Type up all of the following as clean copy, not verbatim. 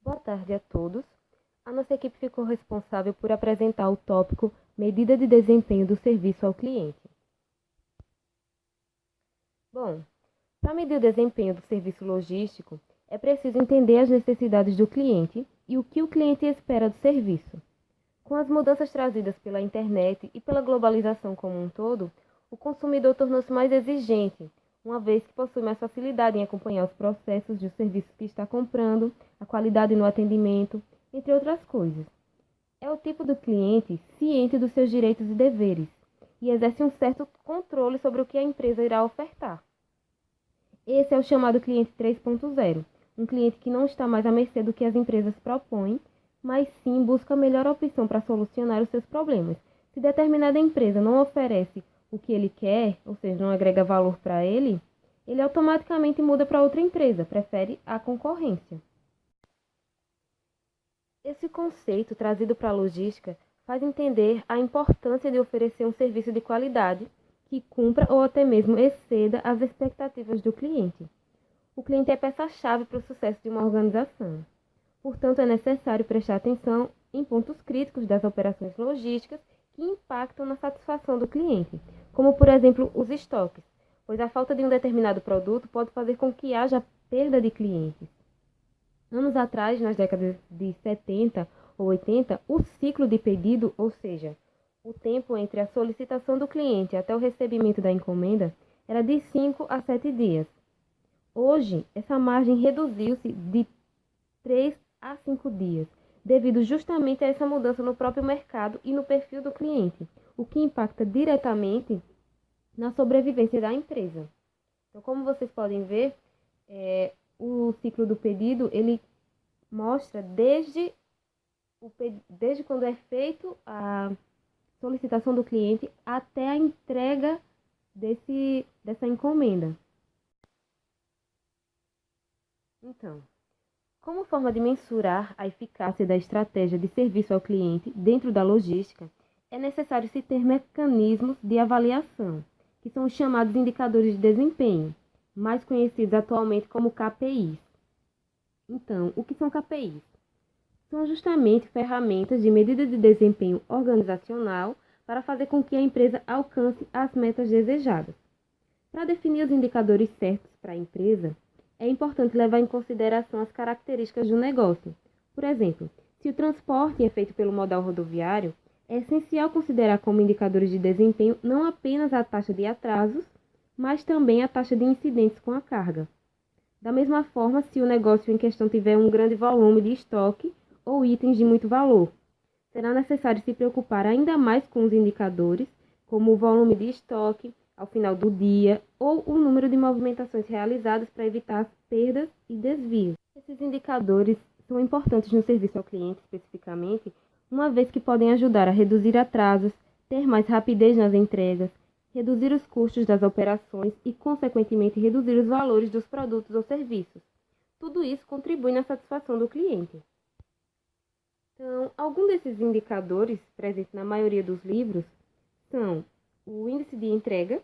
Boa tarde a todos. A nossa equipe ficou responsável por apresentar o tópico Medida de desempenho do serviço ao cliente. Bom, para medir o desempenho do serviço logístico, é preciso entender as necessidades do cliente e o que o cliente espera do serviço. Com as mudanças trazidas pela internet e pela globalização como um todo, o consumidor tornou-se mais exigente, uma vez que possui mais facilidade em acompanhar os processos de serviços que está comprando, a qualidade no atendimento, entre outras coisas. É o tipo do cliente ciente dos seus direitos e deveres e exerce um certo controle sobre o que a empresa irá ofertar. Esse é o chamado cliente 3.0, um cliente que não está mais à mercê do que as empresas propõem, mas sim busca a melhor opção para solucionar os seus problemas. Se determinada empresa não oferece o que ele quer, ou seja, não agrega valor para ele, ele automaticamente muda para outra empresa, prefere a concorrência. Esse conceito trazido para a logística faz entender a importância de oferecer um serviço de qualidade que cumpra ou até mesmo exceda as expectativas do cliente. O cliente é peça-chave para o sucesso de uma organização. Portanto, é necessário prestar atenção em pontos críticos das operações logísticas que impactam na satisfação do cliente, como, por exemplo, os estoques, pois a falta de um determinado produto pode fazer com que haja perda de clientes. Anos atrás, nas décadas de 70 ou 80, o ciclo de pedido, ou seja, o tempo entre a solicitação do cliente até o recebimento da encomenda, era de 5 a 7 dias. Hoje, essa margem reduziu-se de 3 a 5 dias, devido justamente a essa mudança no próprio mercado e no perfil do cliente, o que impacta diretamente na sobrevivência da empresa. Então, como vocês podem ver, o ciclo do pedido, ele mostra desde quando é feito a solicitação do cliente até a entrega dessa encomenda. Então, como forma de mensurar a eficácia da estratégia de serviço ao cliente dentro da logística, é necessário se ter mecanismos de avaliação, que são os chamados indicadores de desempenho, mais conhecidos atualmente como KPIs. Então, o que são KPIs? São justamente ferramentas de medida de desempenho organizacional para fazer com que a empresa alcance as metas desejadas. Para definir os indicadores certos para a empresa, é importante levar em consideração as características do negócio. Por exemplo, se o transporte é feito pelo modal rodoviário, é essencial considerar como indicadores de desempenho não apenas a taxa de atrasos, mas também a taxa de incidentes com a carga. Da mesma forma, se o negócio em questão tiver um grande volume de estoque ou itens de muito valor, será necessário se preocupar ainda mais com os indicadores, como o volume de estoque ao final do dia ou o número de movimentações realizadas para evitar as perdas e desvios. Esses indicadores são importantes no serviço ao cliente especificamente, uma vez que podem ajudar a reduzir atrasos, ter mais rapidez nas entregas, reduzir os custos das operações e, consequentemente, reduzir os valores dos produtos ou serviços. Tudo isso contribui na satisfação do cliente. Então, alguns desses indicadores presentes na maioria dos livros são o índice de entrega,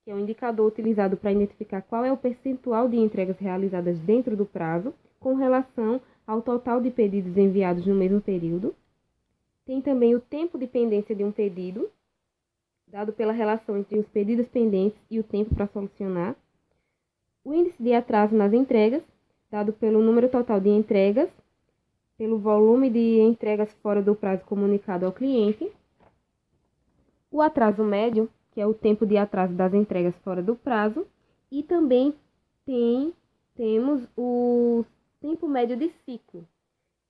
que é um indicador utilizado para identificar qual é o percentual de entregas realizadas dentro do prazo, com relação ao total de pedidos enviados no mesmo período. Tem também o tempo de pendência de um pedido, dado pela relação entre os pedidos pendentes e o tempo para solucionar. O índice de atraso nas entregas, dado pelo número total de entregas, pelo volume de entregas fora do prazo comunicado ao cliente. O atraso médio, que é o tempo de atraso das entregas fora do prazo. E também temos o tempo médio de ciclo,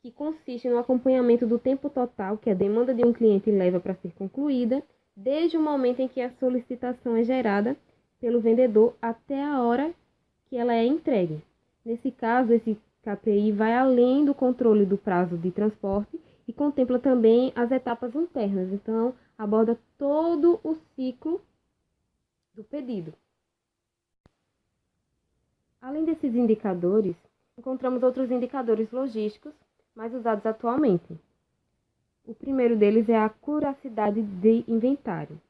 que consiste no acompanhamento do tempo total que a demanda de um cliente leva para ser concluída, desde o momento em que a solicitação é gerada pelo vendedor até a hora que ela é entregue. Nesse caso, esse KPI vai além do controle do prazo de transporte e contempla também as etapas internas. Então, aborda todo o ciclo do pedido. Além desses indicadores, encontramos outros indicadores logísticos mais usados atualmente. O primeiro deles é a curacidade de inventário.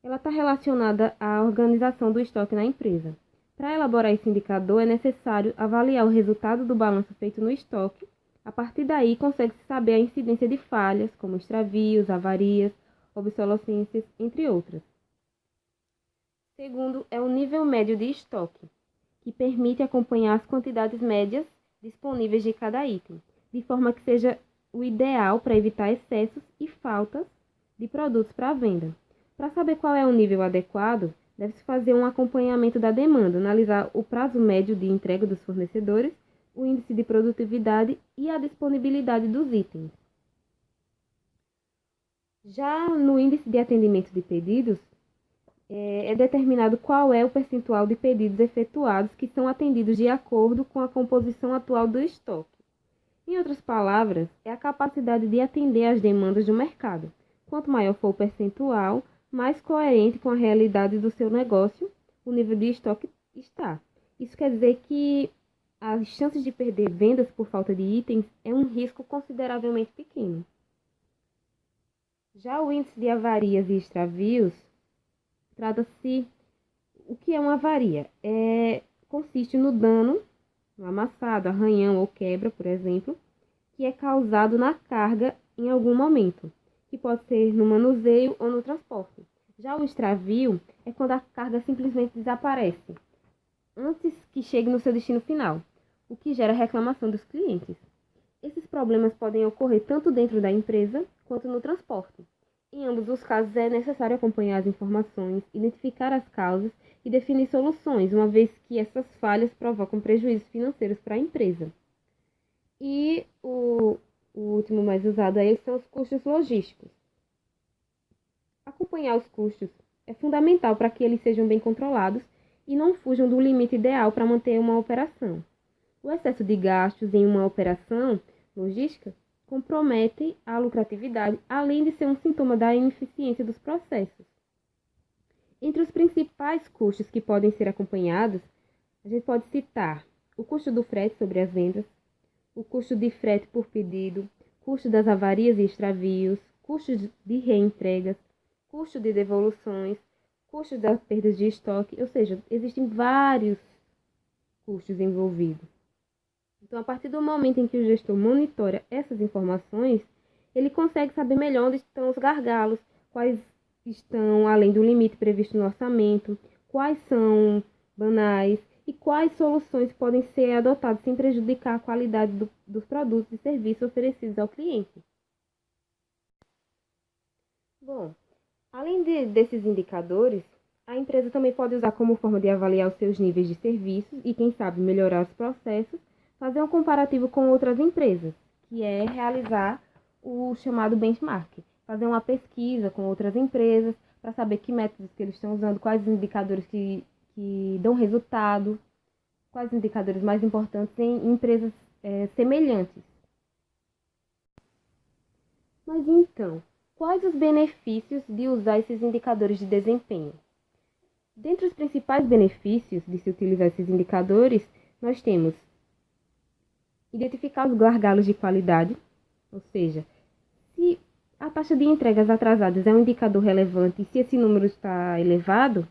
Ela está relacionada à organização do estoque na empresa. Para elaborar esse indicador, é necessário avaliar o resultado do balanço feito no estoque, A partir daí, consegue-se saber a incidência de falhas, como extravios, avarias, obsolescências, entre outras. Segundo, é o nível médio de estoque, que permite acompanhar as quantidades médias disponíveis de cada item, de forma que seja o ideal para evitar excessos e faltas de produtos para a venda. Para saber qual é o nível adequado, deve-se fazer um acompanhamento da demanda, analisar o prazo médio de entrega dos fornecedores, o índice de produtividade e a disponibilidade dos itens. Já no índice de atendimento de pedidos, é determinado qual é o percentual de pedidos efetuados que são atendidos de acordo com a composição atual do estoque. Em outras palavras, é a capacidade de atender às demandas do mercado. Quanto maior for o percentual, mais coerente com a realidade do seu negócio o nível de estoque está. Isso quer dizer que as chances de perder vendas por falta de itens é um risco consideravelmente pequeno. Já o índice de avarias e extravios trata-se o que é uma avaria? Consiste no dano, no amassado, arranhão ou quebra, por exemplo, que é causado na carga em algum momento, que pode ser no manuseio ou no transporte. Já o extravio é quando a carga simplesmente desaparece antes que chegue no seu destino final, o que gera reclamação dos clientes. Esses problemas podem ocorrer tanto dentro da empresa quanto no transporte. Em ambos os casos, é necessário acompanhar as informações, identificar as causas e definir soluções, uma vez que essas falhas provocam prejuízos financeiros para a empresa. E o último mais usado aí são os custos logísticos. Acompanhar os custos é fundamental para que eles sejam bem controlados e não fujam do limite ideal para manter uma operação. O excesso de gastos em uma operação logística compromete a lucratividade, além de ser um sintoma da ineficiência dos processos. Entre os principais custos que podem ser acompanhados, a gente pode citar o custo do frete sobre as vendas, o custo de frete por pedido, custo das avarias e extravios, custos de reentregas, custo de devoluções, custo das perdas de estoque, ou seja, existem vários custos envolvidos. Então, a partir do momento em que o gestor monitora essas informações, ele consegue saber melhor onde estão os gargalos, quais estão além do limite previsto no orçamento, quais são banais e quais soluções podem ser adotadas sem prejudicar a qualidade dos produtos e serviços oferecidos ao cliente. Bom, além desses indicadores, a empresa também pode usar como forma de avaliar os seus níveis de serviços e, quem sabe, melhorar os processos, fazer um comparativo com outras empresas, que é realizar o chamado benchmark, fazer uma pesquisa com outras empresas para saber que métodos que eles estão usando, quais indicadores que dão resultado, quais indicadores mais importantes em empresas semelhantes. Mas então, quais os benefícios de usar esses indicadores de desempenho? Dentre os principais benefícios de se utilizar esses indicadores, nós temos identificar os gargalos de qualidade, ou seja, se a taxa de entregas atrasadas é um indicador relevante e se esse número está elevado,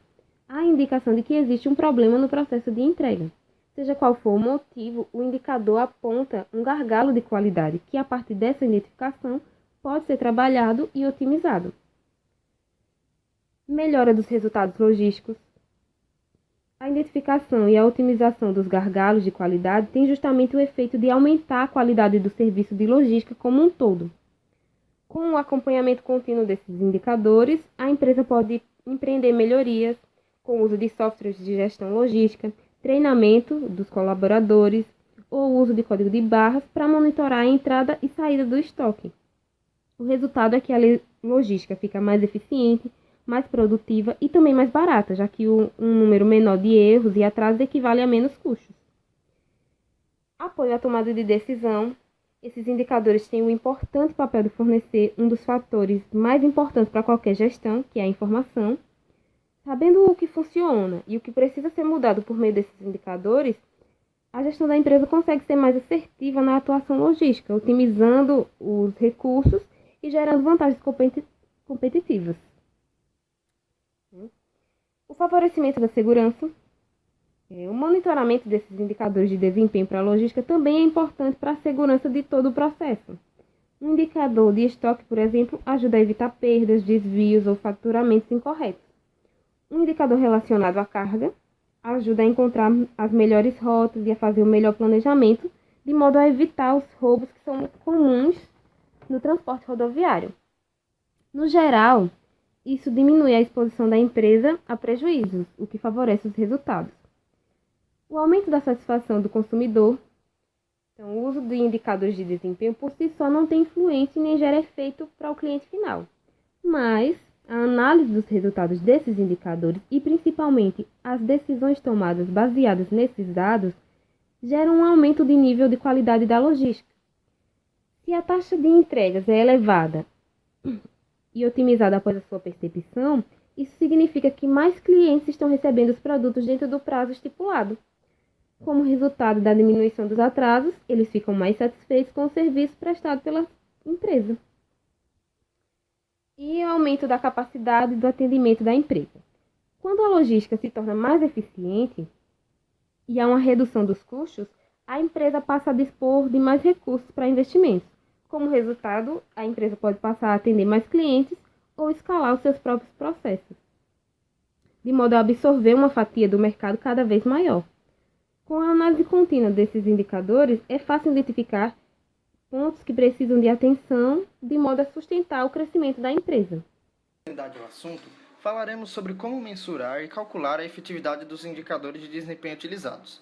há indicação de que existe um problema no processo de entrega. Seja qual for o motivo, o indicador aponta um gargalo de qualidade, que a partir dessa identificação pode ser trabalhado e otimizado. Melhora dos resultados logísticos. A identificação e a otimização dos gargalos de qualidade tem justamente o efeito de aumentar a qualidade do serviço de logística como um todo. Com o acompanhamento contínuo desses indicadores, a empresa pode empreender melhorias com o uso de softwares de gestão logística, treinamento dos colaboradores ou uso de código de barras para monitorar a entrada e saída do estoque. O resultado é que a logística fica mais eficiente, mais produtiva e também mais barata, já que um número menor de erros e atrasos equivale a menos custos. Apoio à tomada de decisão. Esses indicadores têm um importante papel de fornecer um dos fatores mais importantes para qualquer gestão, que é a informação. Sabendo o que funciona e o que precisa ser mudado por meio desses indicadores, a gestão da empresa consegue ser mais assertiva na atuação logística, otimizando os recursos e gerando vantagens competitivas. O favorecimento da segurança. O monitoramento desses indicadores de desempenho para a logística também é importante para a segurança de todo o processo. Um indicador de estoque, por exemplo, ajuda a evitar perdas, desvios ou faturamentos incorretos. Um indicador relacionado à carga ajuda a encontrar as melhores rotas e a fazer o melhor planejamento, de modo a evitar os roubos que são comuns no transporte rodoviário. No geral, isso diminui a exposição da empresa a prejuízos, o que favorece os resultados. O aumento da satisfação do consumidor. Então, o uso de indicadores de desempenho por si só não tem influência nem gera efeito para o cliente final. Mas a análise dos resultados desses indicadores e principalmente as decisões tomadas baseadas nesses dados geram um aumento de nível de qualidade da logística. Se a taxa de entregas é elevada e otimizada após a sua percepção, isso significa que mais clientes estão recebendo os produtos dentro do prazo estipulado. Como resultado da diminuição dos atrasos, eles ficam mais satisfeitos com o serviço prestado pela empresa. E o aumento da capacidade do atendimento da empresa. Quando a logística se torna mais eficiente e há uma redução dos custos, a empresa passa a dispor de mais recursos para investimentos. Como resultado, a empresa pode passar a atender mais clientes ou escalar os seus próprios processos, de modo a absorver uma fatia do mercado cada vez maior. Com a análise contínua desses indicadores, é fácil identificar pontos que precisam de atenção, de modo a sustentar o crescimento da empresa. Ao assunto, falaremos sobre como mensurar e calcular a efetividade dos indicadores de desempenho utilizados.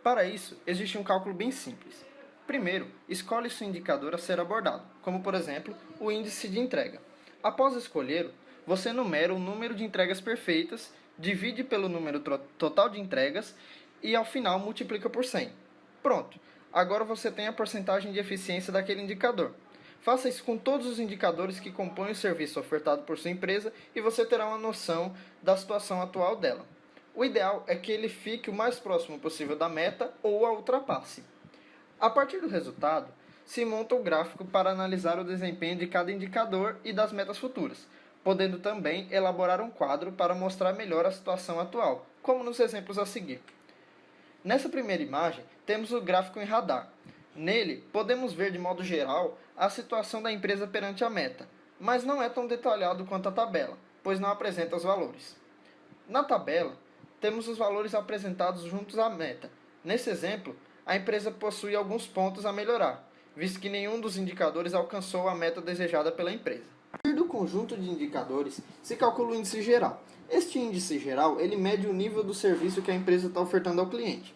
Para isso, existe um cálculo bem simples. Primeiro, escolhe-se o indicador a ser abordado, como por exemplo, o índice de entrega. Após escolher, você numera o número de entregas perfeitas, divide pelo número total de entregas e ao final multiplica por 100. Pronto, agora você tem a porcentagem de eficiência daquele indicador. Faça isso com todos os indicadores que compõem o serviço ofertado por sua empresa e você terá uma noção da situação atual dela. O ideal é que ele fique o mais próximo possível da meta ou a ultrapasse. A partir do resultado, se monta o gráfico para analisar o desempenho de cada indicador e das metas futuras, podendo também elaborar um quadro para mostrar melhor a situação atual, como nos exemplos a seguir. Nessa primeira imagem, temos o gráfico em radar. Nele, podemos ver de modo geral a situação da empresa perante a meta, mas não é tão detalhado quanto a tabela, pois não apresenta os valores. Na tabela, temos os valores apresentados juntos à meta. Nesse exemplo, a empresa possui alguns pontos a melhorar, visto que nenhum dos indicadores alcançou a meta desejada pela empresa. A partir do conjunto de indicadores, se calcula o índice geral. Este índice geral, ele mede o nível do serviço que a empresa está ofertando ao cliente.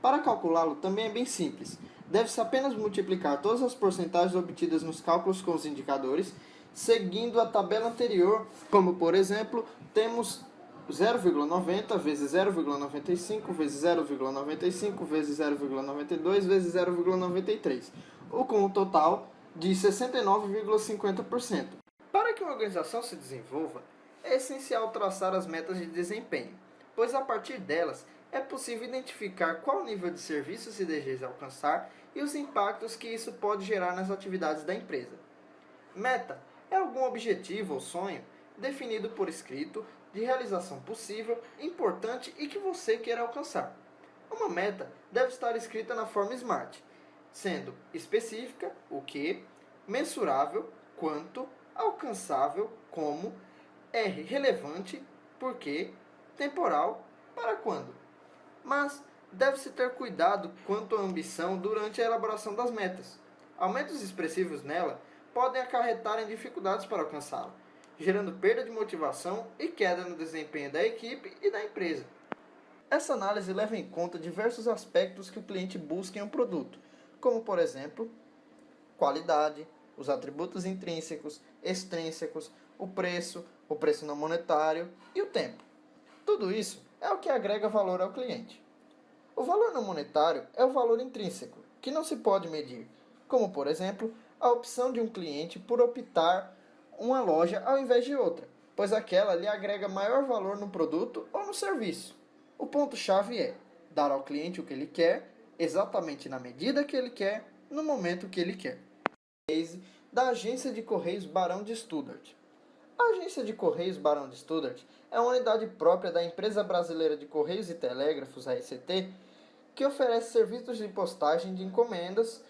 Para calculá-lo também é bem simples. Deve-se apenas multiplicar todas as porcentagens obtidas nos cálculos com os indicadores, seguindo a tabela anterior, como por exemplo, temos 0,90 vezes 0,95 vezes 0,95 vezes 0,92 vezes 0,93, ou com um total de 69,50%. Para que uma organização se desenvolva, é essencial traçar as metas de desempenho, pois a partir delas é possível identificar qual nível de serviço se deseja alcançar e os impactos que isso pode gerar nas atividades da empresa. Meta é algum objetivo ou sonho definido por escrito, de realização possível, importante e que você queira alcançar. Uma meta deve estar escrita na forma SMART, sendo específica, o que, mensurável, quanto, alcançável, como, R, relevante, por quê, temporal, para quando. Mas deve-se ter cuidado quanto à ambição durante a elaboração das metas. Aumentos expressivos nela podem acarretar em dificuldades para alcançá-la, gerando perda de motivação e queda no desempenho da equipe e da empresa. Essa análise leva em conta diversos aspectos que o cliente busca em um produto, como por exemplo, qualidade, os atributos intrínsecos, extrínsecos, o preço não monetário e o tempo. Tudo isso é o que agrega valor ao cliente. O valor não monetário é o valor intrínseco, que não se pode medir, como por exemplo, a opção de um cliente por optar uma loja ao invés de outra, pois aquela lhe agrega maior valor no produto ou no serviço. O ponto-chave é dar ao cliente o que ele quer, exatamente na medida que ele quer, no momento que ele quer. Case da agência de correios Barão de Stuttgart. A Agência de Correios Barão de Stuttgart é uma unidade própria da Empresa Brasileira de Correios e Telégrafos, AECT, que oferece serviços de postagem de encomendas,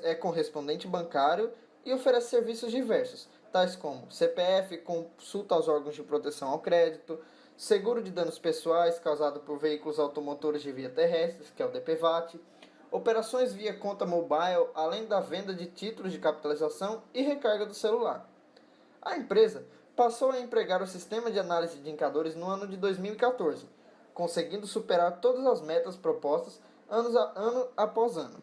é correspondente bancário e oferece serviços diversos, tais como CPF, consulta aos órgãos de proteção ao crédito, seguro de danos pessoais causado por veículos automotores de via terrestres, que é o DPVAT, operações via conta mobile, além da venda de títulos de capitalização e recarga do celular. A empresa passou a empregar o sistema de análise de indicadores no ano de 2014, conseguindo superar todas as metas propostas ano após ano.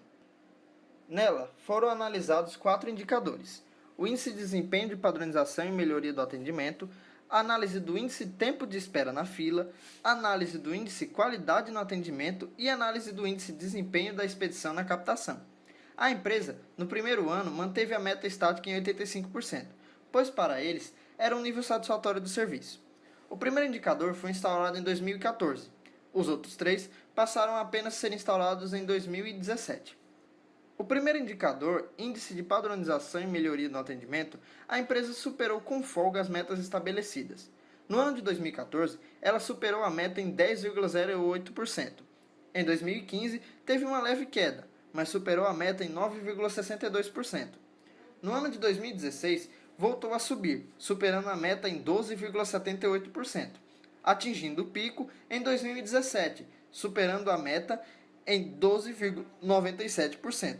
Nela, foram analisados 4 indicadores: o índice de desempenho de padronização e melhoria do atendimento, a análise do índice tempo de espera na fila, a análise do índice qualidade no atendimento e a análise do índice desempenho da expedição na captação. A empresa, no primeiro ano, manteve a meta estática em 85%, pois para eles era um nível satisfatório do serviço. O primeiro indicador foi instalado em 2014. Os outros 3 passaram a apenas ser instalados em 2017. O primeiro indicador, índice de padronização e melhoria no atendimento, a empresa superou com folga as metas estabelecidas. No ano de 2014, ela superou a meta em 10,08%. Em 2015, teve uma leve queda, mas superou a meta em 9,62%. No ano de 2016, voltou a subir, superando a meta em 12,78%, atingindo o pico em 2017, superando a meta em 12,97%.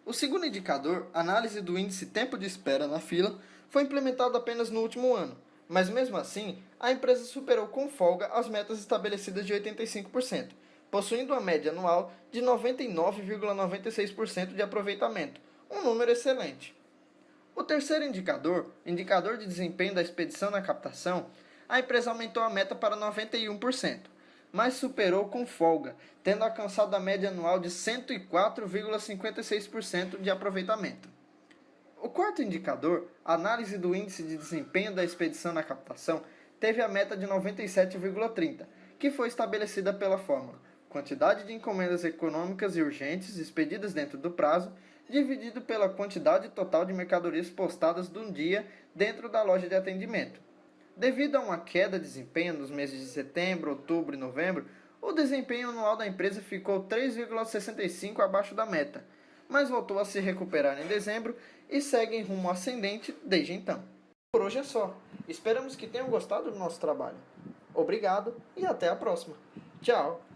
O segundo indicador, análise do índice tempo de espera na fila, foi implementado apenas no último ano, mas mesmo assim, a empresa superou com folga as metas estabelecidas de 85%, possuindo uma média anual de 99,96% de aproveitamento, um número excelente. O terceiro indicador, indicador de desempenho da expedição na captação, a empresa aumentou a meta para 91%, mas superou com folga, tendo alcançado a média anual de 104,56% de aproveitamento. O quarto indicador, análise do índice de desempenho da expedição na captação, teve a meta de 97,30%, que foi estabelecida pela fórmula quantidade de encomendas econômicas e urgentes expedidas dentro do prazo, dividido pela quantidade total de mercadorias postadas de um dia dentro da loja de atendimento. Devido a uma queda de desempenho nos meses de setembro, outubro e novembro, o desempenho anual da empresa ficou 3,65 abaixo da meta, mas voltou a se recuperar em dezembro e segue em rumo ascendente desde então. Por hoje é só. Esperamos que tenham gostado do nosso trabalho. Obrigado e até a próxima. Tchau!